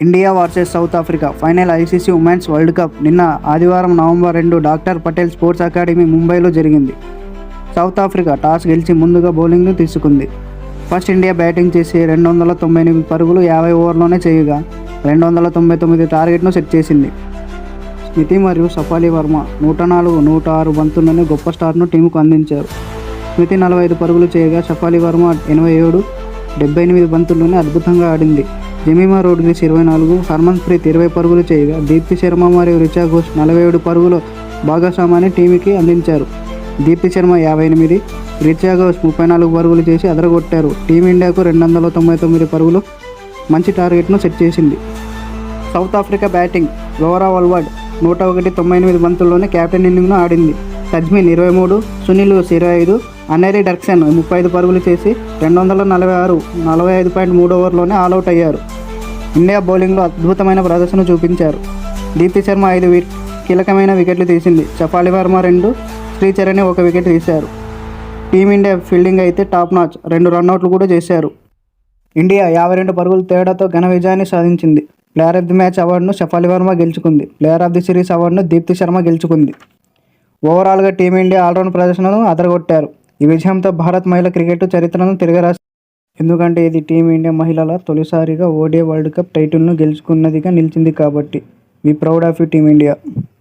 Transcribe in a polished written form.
India versus south Africa final ICC women's world cup నిన్న ఆదివారం November 2 doctor Patel sports academy ముంబైలో జరిగింది. South Africa toss గెలిచి ముందుగా బౌలింగ్ను తీసుకుంది. ఫస్ట్ ఇండియా బ్యాటింగ్ చేసి 298 పరుగులు 50 ఓవర్లోనే చేయగా 299 టార్గెట్ను సెట్ చేసింది. స్మితి మరియు షఫాలి వర్మ 104, 106 బంతుల్లోనే గొప్ప స్టార్ట్ను టీముకు అందించారు. స్మితి 45 పరుగులు చేయగా షఫాలి వర్మ 87, 78 బంతుల్లోనే అద్భుతంగా ఆడింది. జెమిమా రోడ్రిగ్స్ 24, హర్మన్ప్రీత్ 20 పరుగులు చేయగా దీప్తి శర్మ మరియు రిచా ఘోష్ 47 పరుగుల భాగస్వామ్యాన్ని టీంకి అందించారు. దీప్తి శర్మ 58, రిచా ఘోష్ 34 పరుగులు చేసి అదరగొట్టారు. టీమిండియాకు 299 పరుగులు మంచి టార్గెట్ను సెట్ చేసింది. South Africa batting Laura Wolvaardt 101, 98 బంతుల్లోనే కెప్టెన్ ఇన్నింగ్ను ఆడింది. తజ్మిన్ 23, సునీల్ 25, అనేరి డర్క్సన్ 35 పరుగులు చేసి 246, 45.3 ఓవర్లోనే ఆలౌట్ అయ్యారు. ఇండియా బౌలింగ్లో అద్భుతమైన ప్రదర్శన చూపించారు. దీప్తి శర్మ 5 కీలకమైన వికెట్లు తీసింది. షఫాలి వర్మ 2, శ్రీచరణ్ 1 వికెట్ తీశారు. టీమిండియా ఫీల్డింగ్ అయితే టాప్ నాచ్, 2 రన్అట్లు కూడా చేశారు. ఇండియా 52 పరుగుల తేడాతో ఘన విజయాన్ని సాధించింది. ప్లేయర్ ఆఫ్ ది మ్యాచ్ అవార్డును షఫాలి వర్మ గెలుచుకుంది. ప్లేయర్ ఆఫ్ ది సిరీస్ అవార్డును దీప్తి శర్మ గెలుచుకుంది. ఓవరాల్గా టీమిండియా ఆల్రౌండ్ ప్రదర్శనను అదరగొట్టారు. ఈ విజయంతో భారత్ మహిళా క్రికెట్ చరిత్రను తిరగరాసింది. ఎందుకంటే ఇది టీమిండియా మహిళల తొలిసారిగా ఓడిఐ వరల్డ్ కప్ టైటిల్ను గెలుచుకున్నదిగా నిలిచింది కాబట్టి. We proud of you team India.